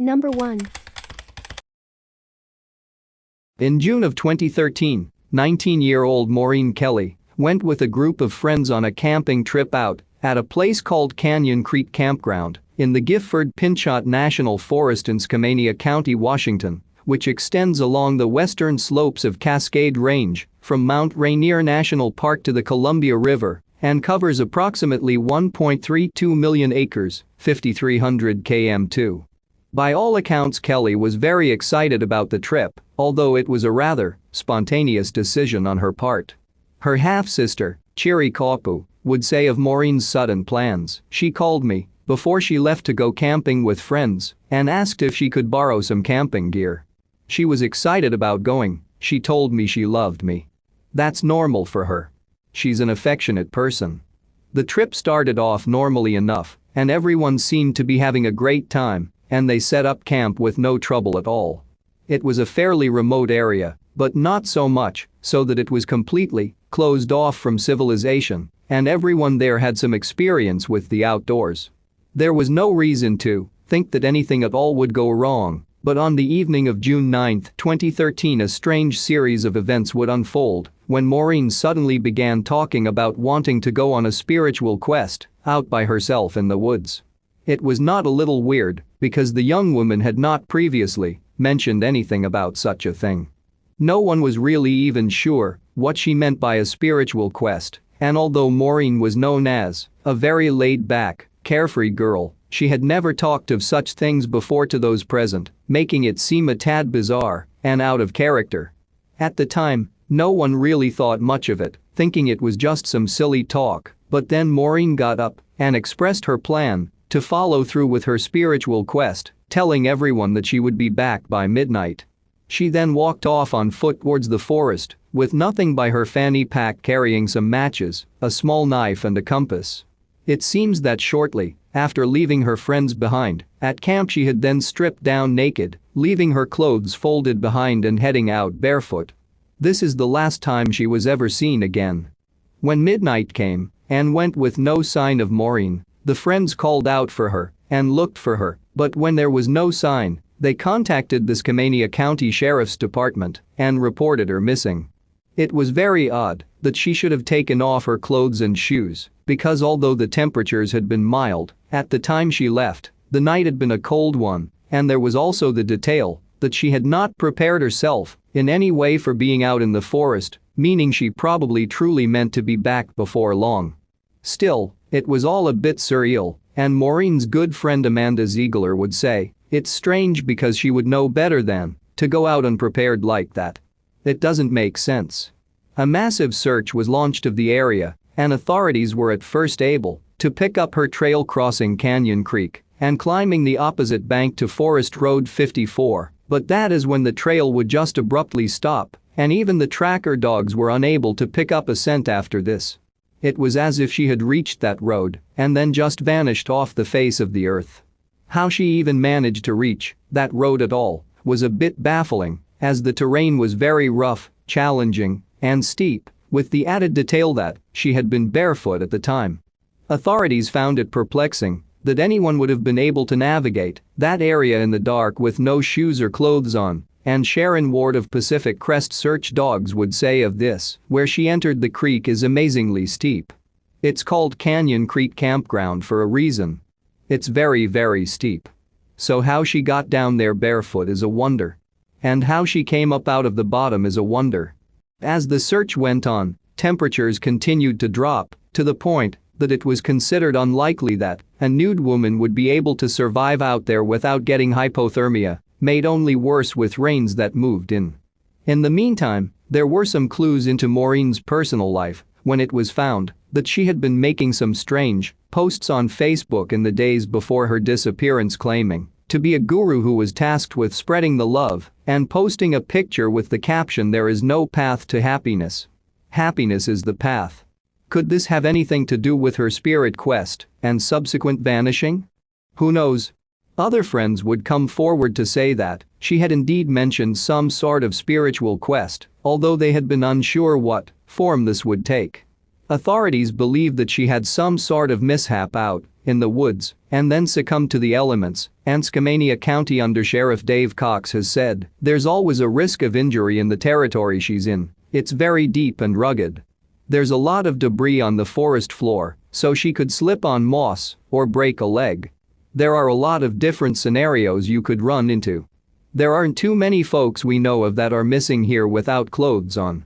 Number 1. In June of 2013, 19-year-old Maureen Kelly went with a group of friends on a camping trip out at a place called Canyon Creek Campground in the Gifford-Pinchot National Forest in Skamania County, Washington, which extends along the western slopes of Cascade Range from Mount Rainier National Park to the Columbia River and covers approximately 1.32 million acres, 5,300 km². By all accounts, Kelly was very excited about the trip, although it was a rather spontaneous decision on her part. Her half-sister, Chiri Kapu, would say of Maureen's sudden plans, "She called me before she left to go camping with friends and asked if she could borrow some camping gear. She was excited about going, she told me she loved me. That's normal for her. She's an affectionate person." The trip started off normally enough, and everyone seemed to be having a great time, and they set up camp with no trouble at all. It was a fairly remote area, but not so much so that it was completely closed off from civilization, and everyone there had some experience with the outdoors. There was no reason to think that anything at all would go wrong, but on the evening of June 9, 2013, a strange series of events would unfold when Maureen suddenly began talking about wanting to go on a spiritual quest out by herself in the woods. It was not a little weird because the young woman had not previously mentioned anything about such a thing. No one was really even sure what she meant by a spiritual quest, and although Maureen was known as a very laid-back, carefree girl, she had never talked of such things before to those present, making it seem a tad bizarre and out of character. At the time, no one really thought much of it, thinking it was just some silly talk, but then Maureen got up and expressed her plan to follow through with her spiritual quest, telling everyone that she would be back by midnight. She then walked off on foot towards the forest, with nothing by her fanny pack, carrying some matches, a small knife and a compass. It seems that shortly after leaving her friends behind at camp, she had then stripped down naked, leaving her clothes folded behind and heading out barefoot. This is the last time she was ever seen again. When midnight came and went with no sign of Maureen, the friends called out for her and looked for her, but when there was no sign, they contacted the Skamania County Sheriff's Department and reported her missing. It was very odd that she should have taken off her clothes and shoes, because although the temperatures had been mild at the time she left, the night had been a cold one, and there was also the detail that she had not prepared herself in any way for being out in the forest, meaning she probably truly meant to be back before long. Still, it was all a bit surreal, and Maureen's good friend Amanda Ziegler would say, "It's strange because she would know better than to go out unprepared like that. It doesn't make sense." A massive search was launched of the area, and authorities were at first able to pick up her trail crossing Canyon Creek and climbing the opposite bank to Forest Road 54, but that is when the trail would just abruptly stop, and even the tracker dogs were unable to pick up a scent after this. It was as if she had reached that road and then just vanished off the face of the earth. How she even managed to reach that road at all was a bit baffling, as the terrain was very rough, challenging, and steep, with the added detail that she had been barefoot at the time. Authorities found it perplexing that anyone would have been able to navigate that area in the dark with no shoes or clothes on, and Sharon Ward of Pacific Crest Search Dogs would say of this, where she entered the creek is amazingly steep. It's called Canyon Creek Campground for a reason. It's very, very steep. So how she got down there barefoot is a wonder. And how she came up out of the bottom is a wonder. As the search went on, temperatures continued to drop to the point that it was considered unlikely that a nude woman would be able to survive out there without getting hypothermia, made only worse with rains that moved in. In the meantime, there were some clues into Maureen's personal life when it was found that she had been making some strange posts on Facebook in the days before her disappearance, claiming to be a guru who was tasked with spreading the love and posting a picture with the caption, "There is no path to happiness. Happiness is the path." Could this have anything to do with her spirit quest and subsequent vanishing? Who knows? Other friends would come forward to say that she had indeed mentioned some sort of spiritual quest, although they had been unsure what form this would take. Authorities believe that she had some sort of mishap out in the woods and then succumbed to the elements, and Skamania County Undersheriff Dave Cox has said, "There's always a risk of injury in the territory she's in. It's very deep and rugged. There's a lot of debris on the forest floor, so she could slip on moss or break a leg. There are a lot of different scenarios you could run into. There aren't too many folks we know of that are missing here without clothes on."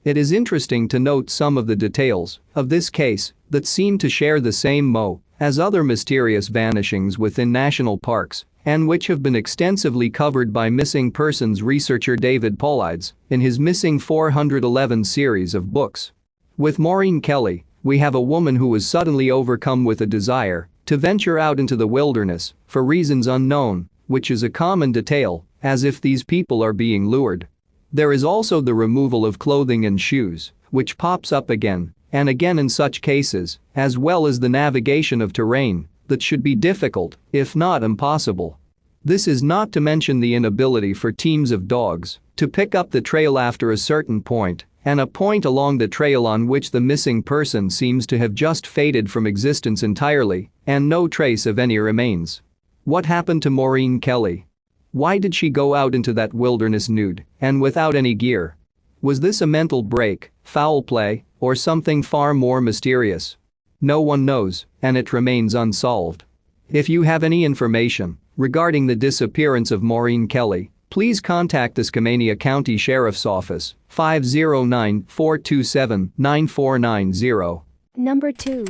It is interesting to note some of the details of this case that seem to share the same MO as other mysterious vanishings within national parks, and which have been extensively covered by missing persons researcher David Paulides in his Missing 411 series of books. With Maureen Kelly, we have a woman who was suddenly overcome with a desire to venture out into the wilderness for reasons unknown, which is a common detail, as if these people are being lured. There is also the removal of clothing and shoes, which pops up again and again in such cases, as well as the navigation of terrain that should be difficult, if not impossible. This is not to mention the inability for teams of dogs to pick up the trail after a certain point, and a point along the trail on which the missing person seems to have just faded from existence entirely, and no trace of any remains. What happened to Maureen Kelly? Why did she go out into that wilderness nude and without any gear? Was this a mental break, foul play, or something far more mysterious? No one knows, and it remains unsolved. If you have any information regarding the disappearance of Maureen Kelly, please contact the Skamania County Sheriff's Office, 509-427-9490. Number 2.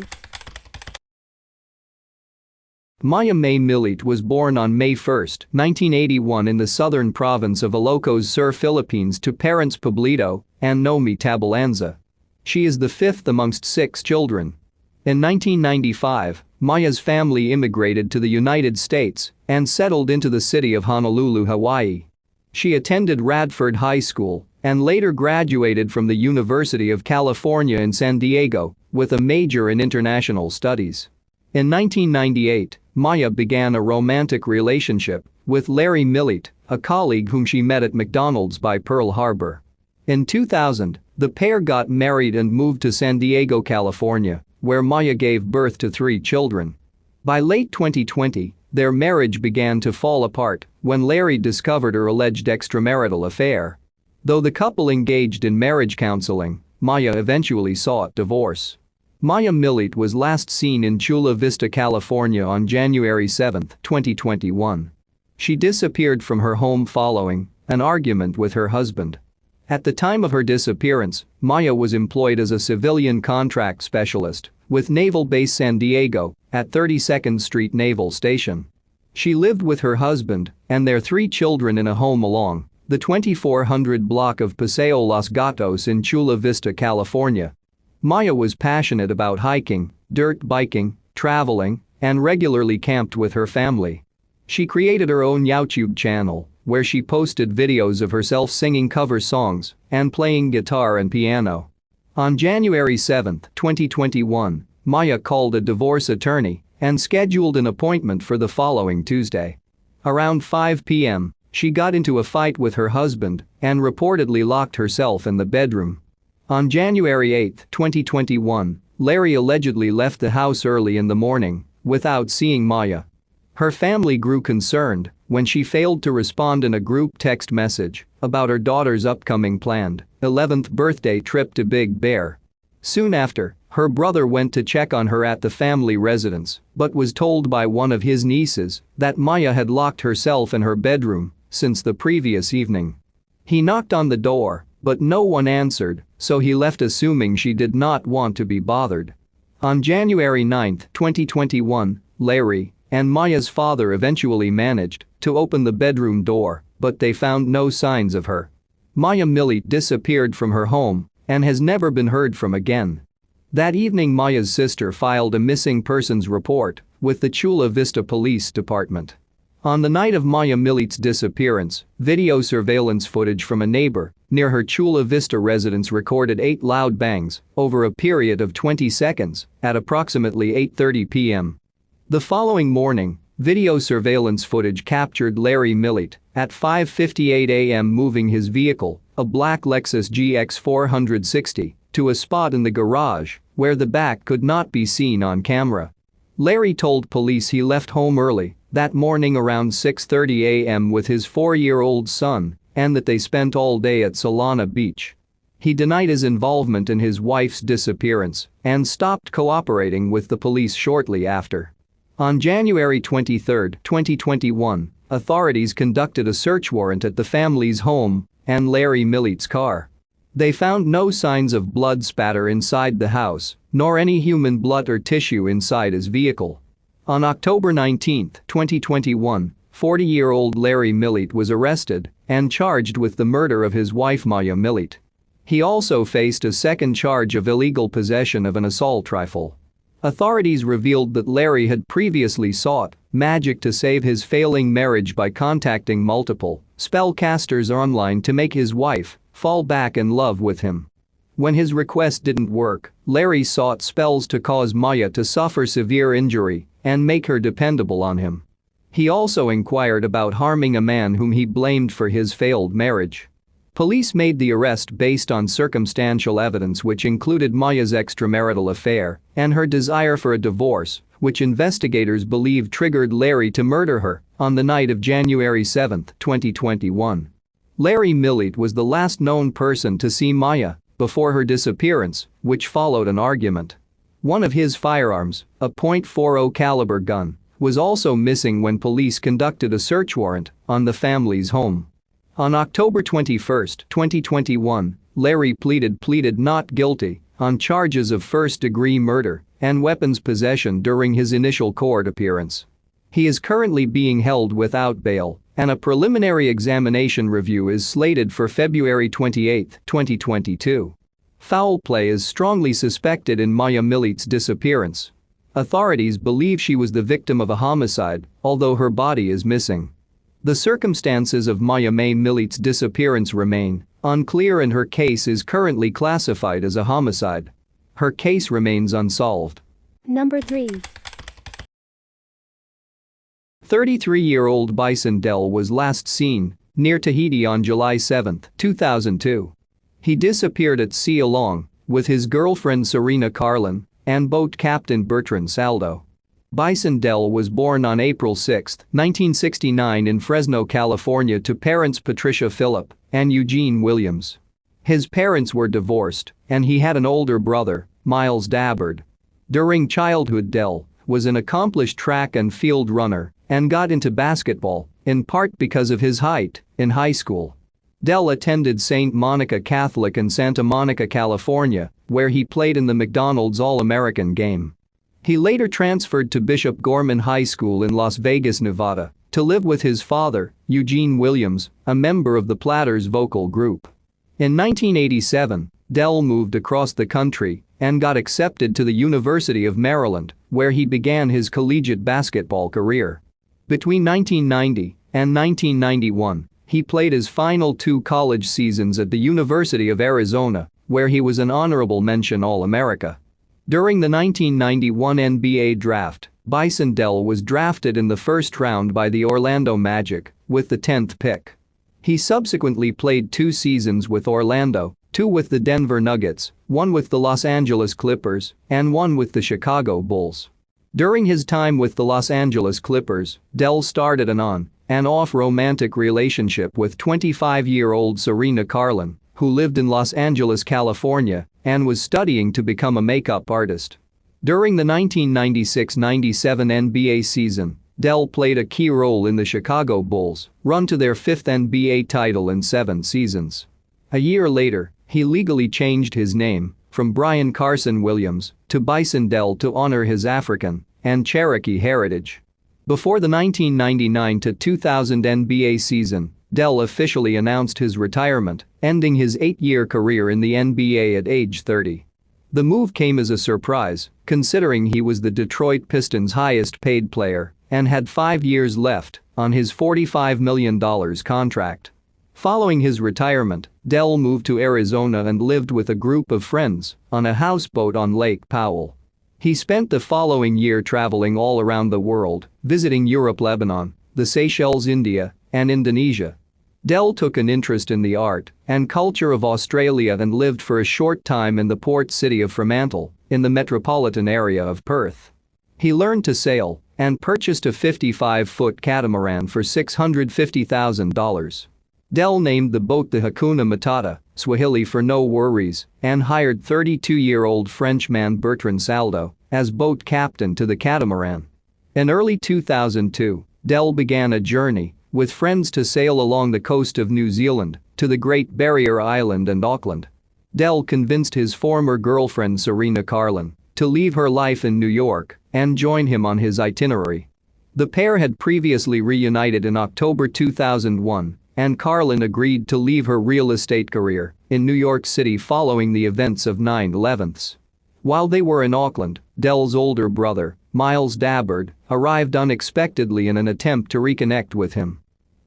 Maya May Millete was born on May 1, 1981 in the southern province of Ilocos Sur, Philippines to parents Pablito and Nomi Tabalanza. She is the fifth amongst 6 children. In 1995, Maya's family immigrated to the United States and settled into the city of Honolulu, Hawaii. She attended Radford High School and later graduated from the University of California in San Diego with a major in international studies. In 1998, Maya began a romantic relationship with Larry Millete, a colleague whom she met at McDonald's by Pearl Harbor. In 2000, the pair got married and moved to San Diego, California, where Maya gave birth to 3 children. By late 2020, their marriage began to fall apart when Larry discovered her alleged extramarital affair. Though the couple engaged in marriage counseling, Maya eventually sought divorce. Maya Millete was last seen in Chula Vista, California on January 7, 2021. She disappeared from her home following an argument with her husband. At the time of her disappearance, Maya was employed as a civilian contract specialist with Naval Base San Diego at 32nd Street Naval Station. She lived with her husband and their 3 children in a home along the 2400 block of Paseo Los Gatos in Chula Vista, California. Maya was passionate about hiking, dirt biking, traveling, and regularly camped with her family. She created her own YouTube channel, where she posted videos of herself singing cover songs and playing guitar and piano. On January 7, 2021, Maya called a divorce attorney and scheduled an appointment for the following Tuesday. Around 5 p.m., she got into a fight with her husband and reportedly locked herself in the bedroom. On January 8, 2021, Larry allegedly left the house early in the morning without seeing Maya. Her family grew concerned when she failed to respond in a group text message about her daughter's upcoming planned 11th birthday trip to Big Bear. Soon after, her brother went to check on her at the family residence but was told by one of his nieces that Maya had locked herself in her bedroom since the previous evening. He knocked on the door, but no one answered, so he left assuming she did not want to be bothered. On January 9, 2021, Larry and Maya's father eventually managed to open the bedroom door, but they found no signs of her. Maya Millete disappeared from her home and has never been heard from again. That evening, Maya's sister filed a missing persons report with the Chula Vista Police Department. On the night of Maya Millete's disappearance, video surveillance footage from a neighbor near her Chula Vista residence recorded 8 loud bangs over a period of 20 seconds at approximately 8:30 p.m. The following morning, video surveillance footage captured Larry Millete at 5:58 a.m. moving his vehicle, a black Lexus GX 460, to a spot in the garage where the back could not be seen on camera. Larry told police he left home early that morning around 6:30 a.m. with his 4-year-old son and that they spent all day at Solana Beach. He denied his involvement in his wife's disappearance and stopped cooperating with the police shortly after. On January 23, 2021, authorities conducted a search warrant at the family's home and Larry Millete's car. They found no signs of blood spatter inside the house, nor any human blood or tissue inside his vehicle. On October 19, 2021, 40-year-old Larry Millete was arrested and charged with the murder of his wife Maya Millete. He also faced a second charge of illegal possession of an assault rifle. Authorities revealed that Larry had previously sought magic to save his failing marriage by contacting multiple spellcasters online to make his wife fall back in love with him. When his request didn't work, Larry sought spells to cause Maya to suffer severe injury and make her dependable on him. He also inquired about harming a man whom he blamed for his failed marriage. Police made the arrest based on circumstantial evidence which included Maya's extramarital affair and her desire for a divorce, which investigators believe triggered Larry to murder her on the night of January 7, 2021. Larry Millete was the last known person to see Maya before her disappearance, which followed an argument. One of his firearms, a .40 caliber gun, was also missing when police conducted a search warrant on the family's home. On October 21, 2021, Larry pleaded not guilty on charges of first-degree murder and weapons possession during his initial court appearance. He is currently being held without bail, and a preliminary examination review is slated for February 28, 2022. Foul play is strongly suspected in Maya Millete's disappearance. Authorities believe she was the victim of a homicide, although her body is missing. The circumstances of Maya Millete's disappearance remain unclear and her case is currently classified as a homicide. Her case remains unsolved. Number 3. 33-year-old Bison Dele was last seen near Tahiti on July 7, 2002. He disappeared at sea along with his girlfriend Serena Karla and boat captain Bertrand Saldo. Bison Dele was born on April 6, 1969 in Fresno, California to parents Patricia Phillip and Eugene Williams. His parents were divorced and he had an older brother, Miles Dabbard. During childhood, Dele was an accomplished track and field runner and got into basketball, in part because of his height, in high school. Dele attended St. Monica Catholic in Santa Monica, California, where he played in the McDonald's All-American game. He later transferred to Bishop Gorman High School in Las Vegas, Nevada, to live with his father, Eugene Williams, a member of the Platters vocal group. In 1987, Dele moved across the country and got accepted to the University of Maryland, where he began his collegiate basketball career. Between 1990 and 1991, he played his final 2 college seasons at the University of Arizona, where he was an honorable mention All-America. During the 1991 NBA draft, Bison Dele was drafted in the first round by the Orlando Magic with the 10th pick. He subsequently played 2 seasons with Orlando, 2 with the Denver Nuggets, 1 with the Los Angeles Clippers, and 1 with the Chicago Bulls. During his time with the Los Angeles Clippers, Dele started an on and off romantic relationship with 25-year-old Serena Karla, who lived in Los Angeles, California, and was studying to become a makeup artist. During the 1996-97 NBA season, Dele played a key role in the Chicago Bulls' run to their 5th NBA title in 7 seasons. A year later, he legally changed his name from Brian Carson Williams to Bison Dele to honor his African and Cherokee heritage. Before the 1999-2000 NBA season, Dele officially announced his retirement, ending his 8-year career in the NBA at age 30. The move came as a surprise, considering he was the Detroit Pistons' highest-paid player and had 5 years left on his $45 million contract. Following his retirement, Dele moved to Arizona and lived with a group of friends on a houseboat on Lake Powell. He spent the following year traveling all around the world, visiting Europe, Lebanon, the Seychelles, India, and Indonesia. Dele took an interest in the art and culture of Australia and lived for a short time in the port city of Fremantle, in the metropolitan area of Perth. He learned to sail and purchased a 55-foot catamaran for $650,000. Dele named the boat the Hakuna Matata, Swahili for no worries, and hired 32-year-old Frenchman Bertrand Saldo as boat captain to the catamaran. In early 2002, Dele began a journey with friends to sail along the coast of New Zealand to the Great Barrier Island and Auckland. Dele convinced his former girlfriend Serena to leave her life in New York and join him on his itinerary. The pair had previously reunited in October 2001, and Karla agreed to leave her real estate career in New York City following the events of 9/11. While they were in Auckland, Dele's older brother, Miles Dabbard, arrived unexpectedly in an attempt to reconnect with him.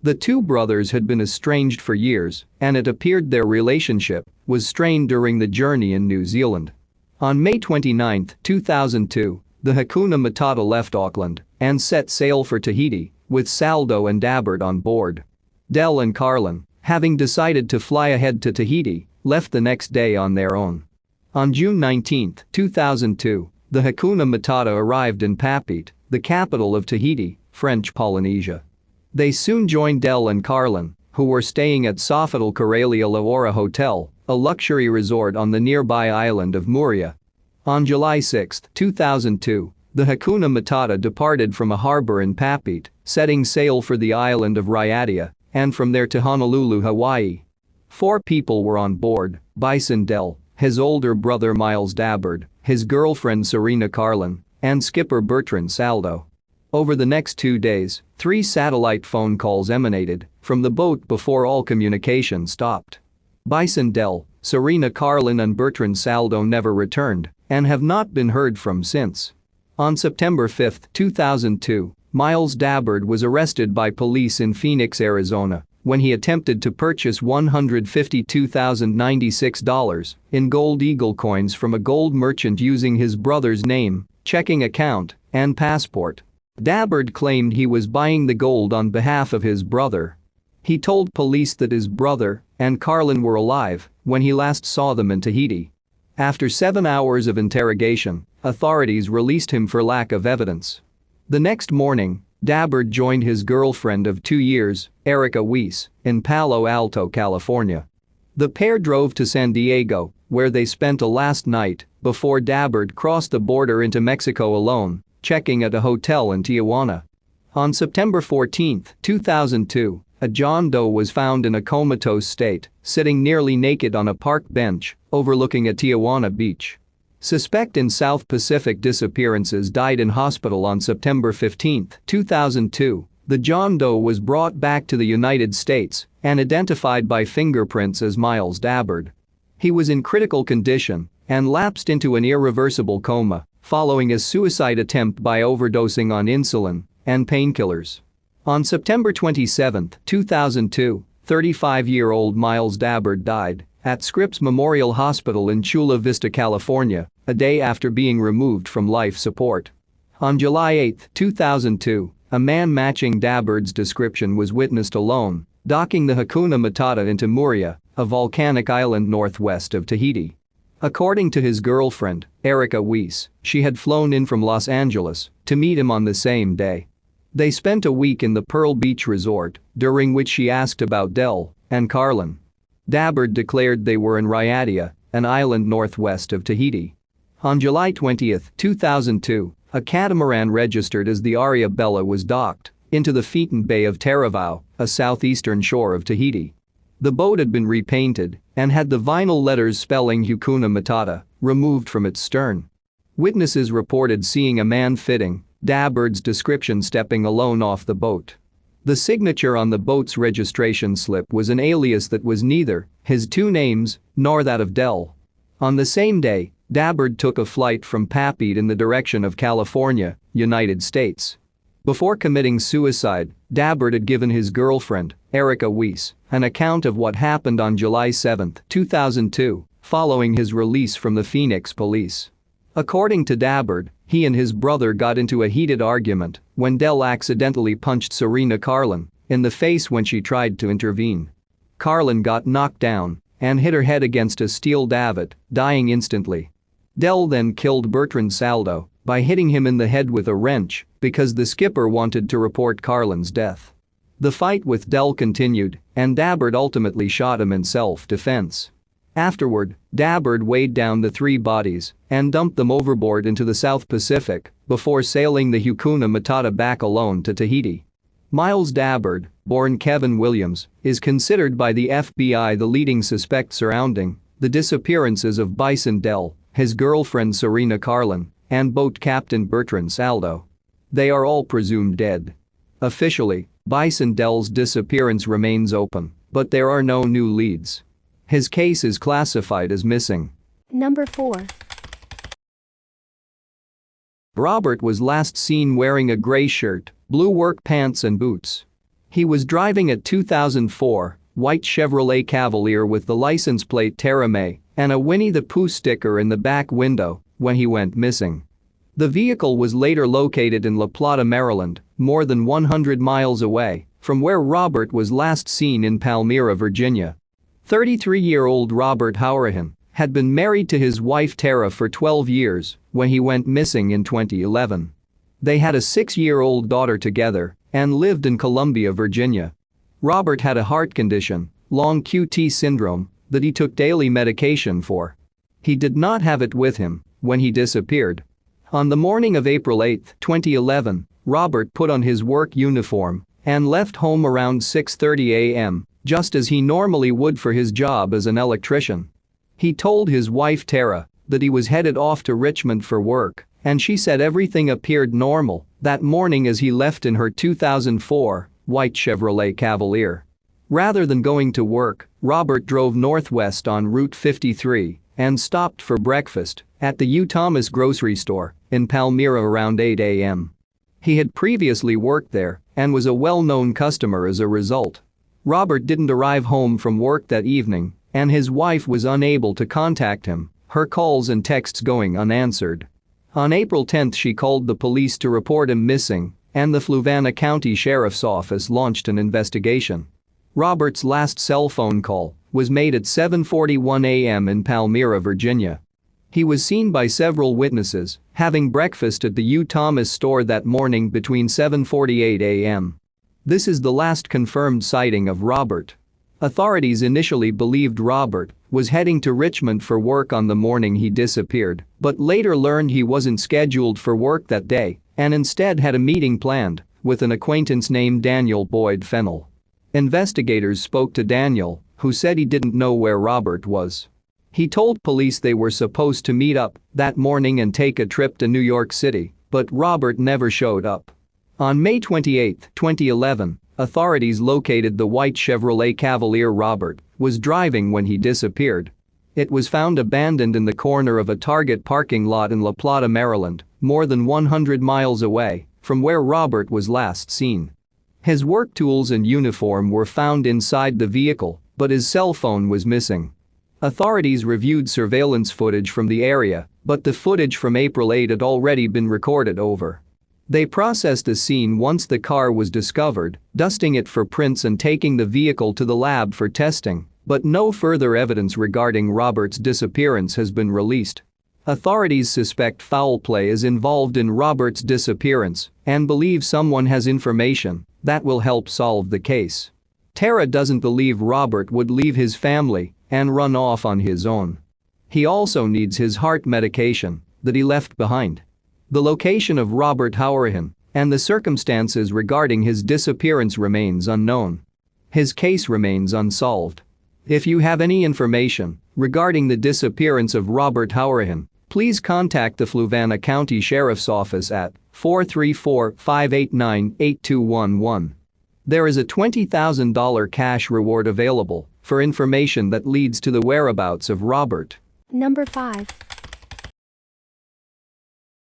The two brothers had been estranged for years, and it appeared their relationship was strained during the journey in New Zealand. On May 29, 2002, the Hakuna Matata left Auckland and set sail for Tahiti, with Saldo and Dabbard on board. Dele and Karla, having decided to fly ahead to Tahiti, left the next day on their own. On June 19, 2002, the Hakuna Matata arrived in Papeete, the capital of Tahiti, French Polynesia. They soon joined Dele and Karla, who were staying at Sofitel Karelia Laura Hotel, a luxury resort on the nearby island of Moorea. On July 6, 2002, the Hakuna Matata departed from a harbor in Papeete, setting sail for the island of Raiatea, and from there to Honolulu, Hawaii. 4 people were on board: Bison Dele, his older brother Miles Dabbard, his girlfriend Serena and skipper Bertrand Saldo. Over the next 2 days, 3 satellite phone calls emanated from the boat before all communication stopped. Bison Dele, Serena and Bertrand Saldo never returned and have not been heard from since. On September 5, 2002, Miles Dabbard was arrested by police in Phoenix, Arizona, when he attempted to purchase $152,096 in gold eagle coins from a gold merchant using his brother's name, checking account, and passport. Dabbard claimed he was buying the gold on behalf of his brother. He told police that his brother and Karla were alive when he last saw them in Tahiti. After 7 hours of interrogation, authorities released him for lack of evidence. The next morning, Dabbard joined his girlfriend of 2 years, Erica Weiss, in Palo Alto, California. The pair drove to San Diego, where they spent a last night before Dabbard crossed the border into Mexico alone, checking at a hotel in Tijuana. On September 14, 2002, a John Doe was found in a comatose state, sitting nearly naked on a park bench overlooking a Tijuana beach. Suspect in South Pacific disappearances died in hospital on September 15, 2002. The John Doe was brought back to the United States and identified by fingerprints as Miles Dabbard. He was in critical condition and lapsed into an irreversible coma following a suicide attempt by overdosing on insulin and painkillers. On September 27, 2002, 35-year-old Miles Dabbard died at Scripps Memorial Hospital in Chula Vista, California, a day after being removed from life support. On July 8, 2002, a man matching Dabbard's description was witnessed alone, docking the Hakuna Matata into Moorea, a volcanic island northwest of Tahiti. According to his girlfriend, Erica Weiss, she had flown in from Los Angeles to meet him on the same day. They spent a week in the Pearl Beach Resort, during which she asked about Dele and Karla. Dabbard declared they were in Raiatea, an island northwest of Tahiti. On July 20, 2002, a catamaran registered as the Aria Bella was docked into the Pheton Bay of Taravao, a southeastern shore of Tahiti. The boat had been repainted and had the vinyl letters spelling Hakuna Matata removed from its stern. Witnesses reported seeing a man fitting Dabbard's description stepping alone off the boat. The signature on the boat's registration slip was an alias that was neither his 2 names nor that of Dele. On the same day, Dabbard took a flight from Papeete in the direction of California, United States. Before committing suicide, Dabbard had given his girlfriend, Erica Weiss, an account of what happened on July 7, 2002, following his release from the Phoenix police. According to Dabbard, he and his brother got into a heated argument when Dele accidentally punched Serena in the face when she tried to intervene. Karla got knocked down and hit her head against a steel davit, dying instantly. Dele then killed Bertrand Saldo by hitting him in the head with a wrench because the skipper wanted to report Karla's death. The fight with Dele continued, and Dabbard ultimately shot him in self-defense. Afterward, Dabbard weighed down the three bodies and dumped them overboard into the South Pacific before sailing the Hakuna Matata back alone to Tahiti. Miles Dabbard, born Kevin Williams, is considered by the FBI the leading suspect surrounding the disappearances of Bison Dele, his girlfriend Serena Karla, and boat captain Bertrand Saldo. They are all presumed dead. Officially, Bison Dele's disappearance remains open, but there are no new leads. His case is classified as missing. Number 4. Robert was last seen wearing a gray shirt, blue work pants and boots. He was driving a 2004 white Chevrolet Cavalier with the license plate Terra May and a Winnie the Pooh sticker in the back window when he went missing. The vehicle was later located in La Plata, Maryland, more than 100 miles away from where Robert was last seen in Palmyra, Virginia. 33-year-old Robert Hourihan had been married to his wife Tara for 12 years when he went missing in 2011. They had a 6-year-old daughter together and lived in Columbia, Virginia. Robert had a heart condition, long QT syndrome, that he took daily medication for. He did not have it with him when he disappeared. On the morning of April 8, 2011, Robert put on his work uniform and left home around 6:30 a.m., just as he normally would for his job as an electrician. He told his wife Tara that he was headed off to Richmond for work, and she said everything appeared normal that morning as he left in her 2004 white Chevrolet Cavalier. Rather than going to work, Robert drove northwest on Route 53 and stopped for breakfast at the U. Thomas grocery store in Palmyra around 8 a.m. He had previously worked there and was a well-known customer as a result. Robert didn't arrive home from work that evening, and his wife was unable to contact him, her calls and texts going unanswered. On April 10 she called the police to report him missing, and the Fluvanna County Sheriff's Office launched an investigation. Robert's last cell phone call was made at 7:41 a.m. in Palmyra, Virginia. He was seen by several witnesses having breakfast at the U. Thomas store that morning between 7:48 a.m. This is the last confirmed sighting of Robert. Authorities initially believed Robert was heading to Richmond for work on the morning he disappeared, but later learned he wasn't scheduled for work that day and instead had a meeting planned with an acquaintance named Daniel Boyd Fennell. Investigators spoke to Daniel, who said he didn't know where Robert was. He told police they were supposed to meet up that morning and take a trip to New York City, but Robert never showed up. On May 28, 2011, authorities located the white Chevrolet Cavalier Robert was driving when he disappeared. It was found abandoned in the corner of a Target parking lot in La Plata, Maryland, more than 100 miles away from where Robert was last seen. His work tools and uniform were found inside the vehicle, but his cell phone was missing. Authorities reviewed surveillance footage from the area, but the footage from April 8 had already been recorded over. They processed the scene once the car was discovered, dusting it for prints and taking the vehicle to the lab for testing, but no further evidence regarding Robert's disappearance has been released. Authorities suspect foul play is involved in Robert's disappearance and believe someone has information that will help solve the case. Tara doesn't believe Robert would leave his family and run off on his own. He also needs his heart medication that he left behind. The location of Robert Hourihan and the circumstances regarding his disappearance remains unknown. His case remains unsolved. If you have any information regarding the disappearance of Robert Hourihan, please contact the Fluvanna County Sheriff's Office at 434-589-8211. There is a $20,000 cash reward available for information that leads to the whereabouts of Robert. Number 5.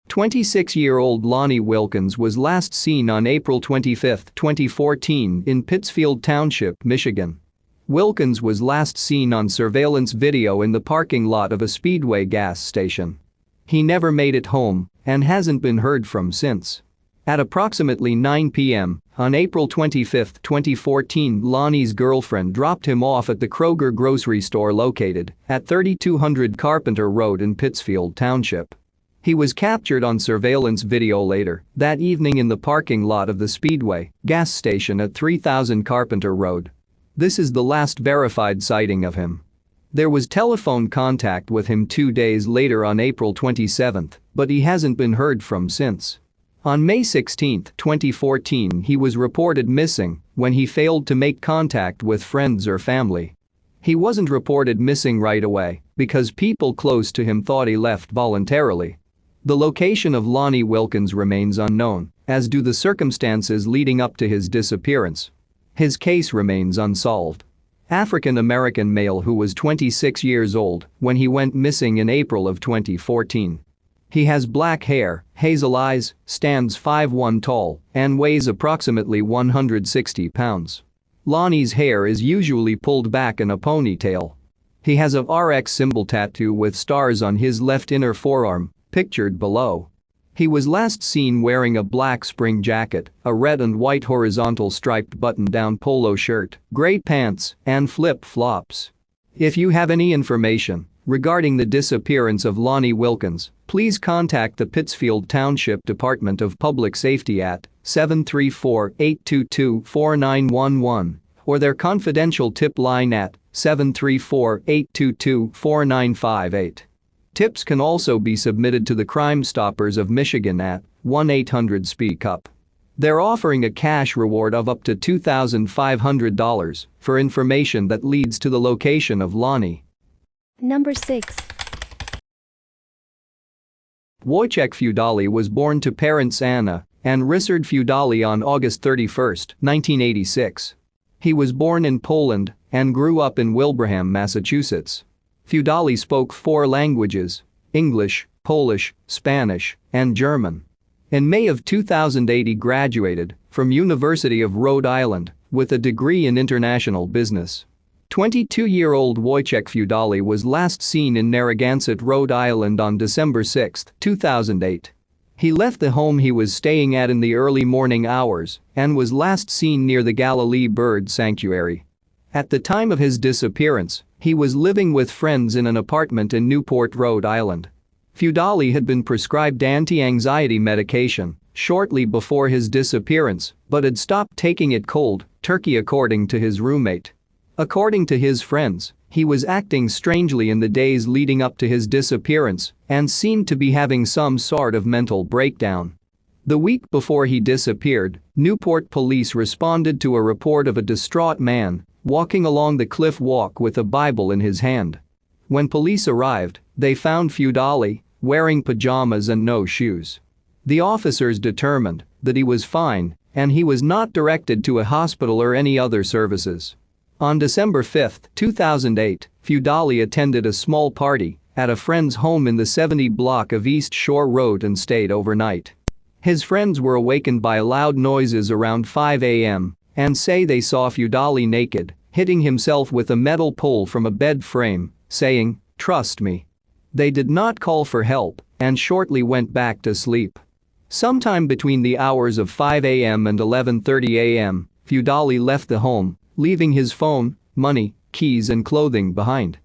26-year-old Lonnie Wilkins was last seen on April 25, 2014 in Pittsfield Township, Michigan. Wilkins was last seen on surveillance video in the parking lot of a Speedway gas station. He never made it home and hasn't been heard from since. At approximately 9 p.m., On April 25, 2014, Lonnie's girlfriend dropped him off at the Kroger grocery store located at 3200 Carpenter Road in Pittsfield Township. He was captured on surveillance video later that evening in the parking lot of the Speedway gas station at 3000 Carpenter Road. This is the last verified sighting of him. There was telephone contact with him 2 days later on April 27, but he hasn't been heard from since. On May 16, 2014, he was reported missing when he failed to make contact with friends or family. He wasn't reported missing right away because people close to him thought he left voluntarily. The location of Lonnie Wilkins remains unknown, as do the circumstances leading up to his disappearance. His case remains unsolved. African-American male who was 26 years old when he went missing in April of 2014. He has black hair, hazel eyes, stands 5'1" tall, and weighs approximately 160 pounds. Lonnie's hair is usually pulled back in a ponytail. He has a RX symbol tattoo with stars on his left inner forearm, pictured below. He was last seen wearing a black spring jacket, a red and white horizontal striped button-down polo shirt, gray pants, and flip-flops. If you have any information regarding the disappearance of Lonnie Wilkins, please contact the Pittsfield Township Department of Public Safety at 734-822-4911 or their confidential tip line at 734-822-4958. Tips can also be submitted to the Crime Stoppers of Michigan at 1-800-SPEAK-UP. They're offering a cash reward of up to $2,500 for information that leads to the location of Lonnie. Number 6. Wojciech Fudali was born to parents Anna and Richard Fudali on August 31, 1986. He was born in Poland and grew up in Wilbraham, Massachusetts. Fudali spoke 4 languages: English, Polish, Spanish, and German. In May of 2008 he graduated from University of Rhode Island with a degree in international business. 22-year-old Wojciech Fudali was last seen in Narragansett, Rhode Island on December 6, 2008. He left the home he was staying at in the early morning hours and was last seen near the Galilee Bird Sanctuary. At the time of his disappearance, he was living with friends in an apartment in Newport, Rhode Island. Fudali had been prescribed anti-anxiety medication shortly before his disappearance but had stopped taking it cold turkey according to his roommate. According to his friends, he was acting strangely in the days leading up to his disappearance and seemed to be having some sort of mental breakdown. The week before he disappeared, Newport police responded to a report of a distraught man walking along the cliff walk with a Bible in his hand. When police arrived, they found Fudali wearing pajamas and no shoes. The officers determined that he was fine and he was not directed to a hospital or any other services. On December 5, 2008, Fudali attended a small party at a friend's home in the 70 block of East Shore Road and stayed overnight. His friends were awakened by loud noises around 5 a.m. and say they saw Fudali naked, hitting himself with a metal pole from a bed frame, saying, "Trust me." They did not call for help and shortly went back to sleep. Sometime between the hours of 5 a.m. and 11:30 a.m., Fudali left the home, leaving his phone, money, keys and clothing behind.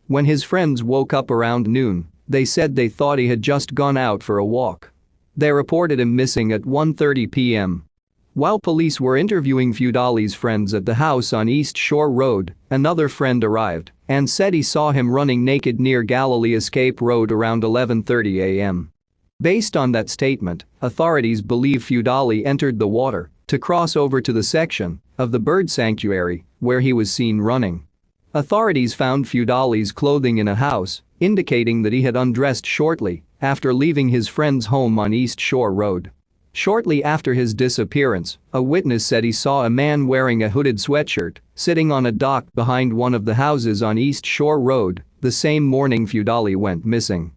When his friends woke up around noon, they said they thought he had just gone out for a walk. They reported him missing at 1:30 p.m. While police were interviewing Fudali's friends at the house on East Shore Road, another friend arrived and said he saw him running naked near Galilee Escape Road around 11:30 a.m. Based on that statement, authorities believe Fudali entered the water to cross over to the section of the bird sanctuary where he was seen running. Authorities found Fudali's clothing in a house, indicating that he had undressed shortly after leaving his friend's home on East Shore Road. Shortly after his disappearance, a witness said he saw a man wearing a hooded sweatshirt sitting on a dock behind one of the houses on East Shore Road the same morning Fudali went missing.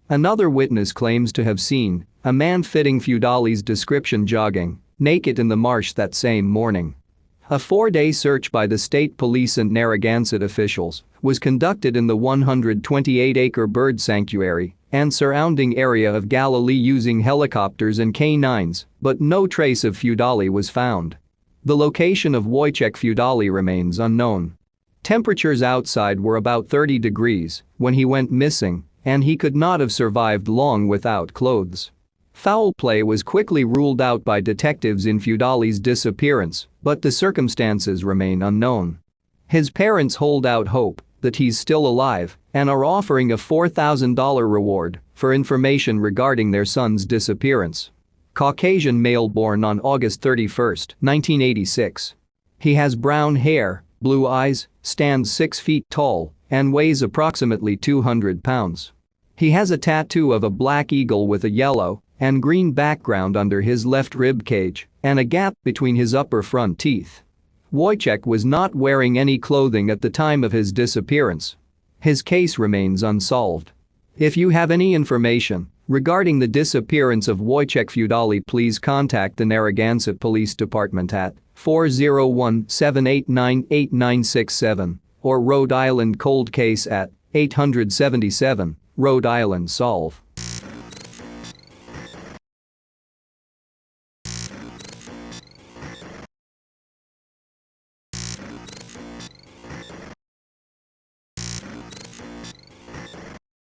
Another witness claims to have seen a man fitting Fudali's description jogging naked in the marsh that same morning. A 4-day search by the state police and Narragansett officials was conducted in the 128-acre bird sanctuary and surrounding area of Galilee using helicopters and canines, but no trace of Fudali was found. The location of Wojciech Fudali remains unknown. Temperatures outside were about 30 degrees when he went missing, and he could not have survived long without clothes. Foul play was quickly ruled out by detectives in Fudali's disappearance, but the circumstances remain unknown. His parents hold out hope that he's still alive and are offering a $4,000 reward for information regarding their son's disappearance. Caucasian male born on August 31, 1986. He has brown hair, blue eyes, stands 6 feet tall, and weighs approximately 200 pounds. He has a tattoo of a black eagle with a yellow and green background under his left rib cage and a gap between his upper front teeth. Wojciech was not wearing any clothing at the time of his disappearance. His case remains unsolved. If you have any information regarding the disappearance of Wojciech Fudali, please contact the Narragansett Police Department at 401-789-8967 or Rhode Island Cold Case at 877 Rhode Island Solve.